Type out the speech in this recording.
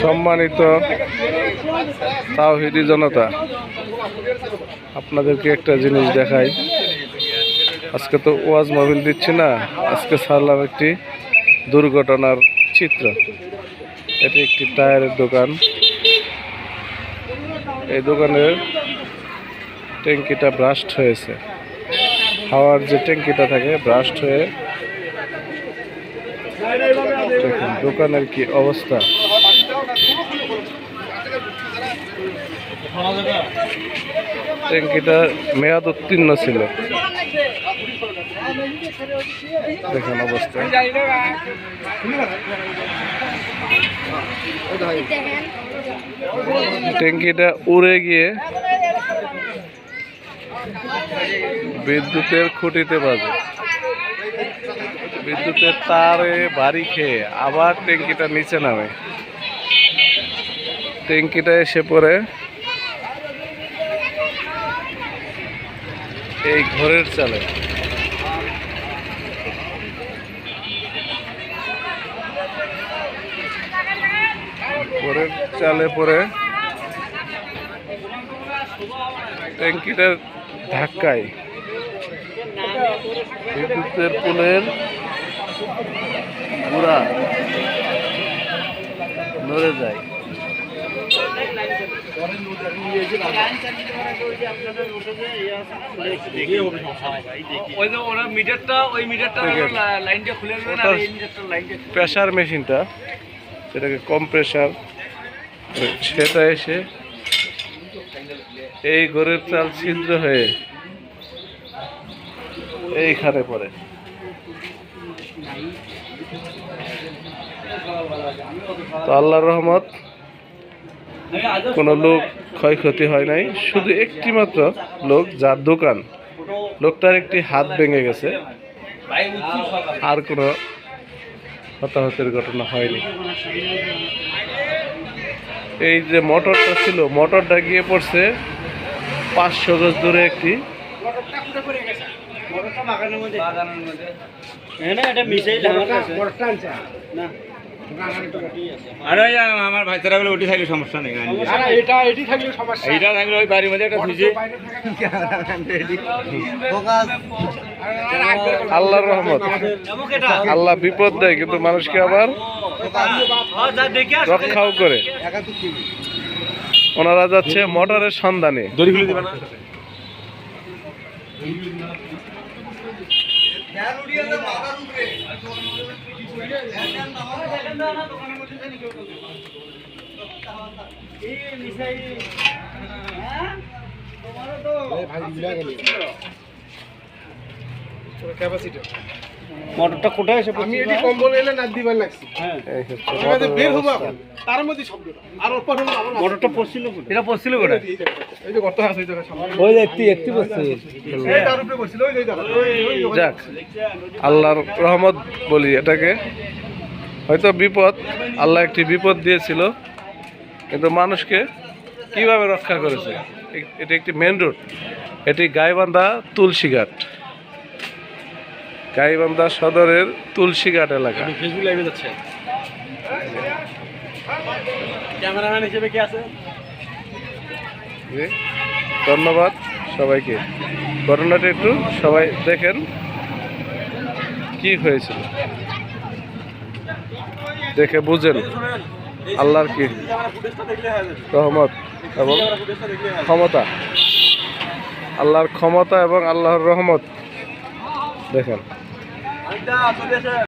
সম্মানিত তাওহীদি জনতা, আপনাদেরকে একটা জিনিস দেখাই। আজকে তো ওয়াজ মাহফিল দিচ্ছি না, আজকে ছাড়লাম একটি দুর্ঘটনার চিত্র। এটি একটি টায়ারের দোকান। এই দোকানের ট্যাঙ্কিটা ব্রাস্ট হয়েছে। হাওয়ার যে ট্যাঙ্কিটা থাকে ব্রাস্ট হয়ে দেখুন দোকানের কি অবস্থা। ট্যাঙ্কিটা মেয়াদ উত্তীর্ণ ছিল, দেখুন অবস্থা। ট্যাঙ্কিটা উড়ে গিয়ে বিদ্যুতের খুঁটিতে বাজে, বিদ্যুতের তারে বাড়ি খেয়ে আবার ট্যাঙ্কিটা নিচে নামে। ট্যাঙ্কিটা এসে পড়ে এই ঘরের চালে। ঘরের চালে পড়ে ট্যাঙ্কিটার ধাক্কায় বিদ্যুতের পোলের গুড়া নড়ে যায়। প্রেসার মেশিনটা, সেটাকে কম্প্রেসার, সেটা এসে এই ঘরের চাল ছিদ্র হয়ে এইখানে পড়ে। তো আল্লাহর রহমত, কোনো লোক ক্ষয়ক্ষতি হয় নাই। শুধু একটি মাত্র লোক, যার দোকান, লোকটার একটি হাত ভেঙে গেছে, আর কোনো হতাহতের ঘটনা হয়নি। এই যে মোটরটা ছিল, মোটরটা গিয়ে পড়ছে 500 গজ দূরে একটি আমার ভাইচারা বলে ওটি থাকলে সমস্যা নেই, এইটা থাকলে ওই বাড়ির মধ্যে একটা খুঁজে। আল্লাহর রহমত, আল্লাহ বিপদ দেয় কিন্তু মানুষকে আবার রক্ষাও করে। ওনারা যাচ্ছে মোটরের সন্ধানে। দড়ি খুলে দিবে না? মোটরটা কোথায় এসে আমি এটি কম্বল এলে না দিবার লাগছি। হ্যাঁ বের হবো এখন, তার মধ্যে শব্দটা আর অল্প মোটরটা পড়ছিল কোথায়? এটা পড়ছিল কোথায়? এই যে গর্ত আছে, ওই যে একটি পড়ছে, এই তার উপরে পড়ছিল, ওই দেখো। যাক, আল্লাহর রহমত বলি এটাকে। হয়তো বিপদ, আল্লাহ একটি বিপদ দিয়েছিল, কিন্তু মানুষকে কিভাবে রক্ষা করেছে। এটি একটি মেন রোড, এটি গাইবান্ধা তুলসীঘাট, গাইবান্ধা সদরের তুলসীঘাট এলাকা। ফেসবুক লাইভে যাচ্ছে, ক্যামেরাম্যান হিসেবে কে আছে? ধন্যবাদ সবাইকে। ঘটনাটা একটু সবাই দেখেন কি হয়েছিল, দেখে বুঝেন আল্লাহর কি রহমত এবং ক্ষমতা, আল্লাহর ক্ষমতা এবং আল্লাহর রহমত দেখেন।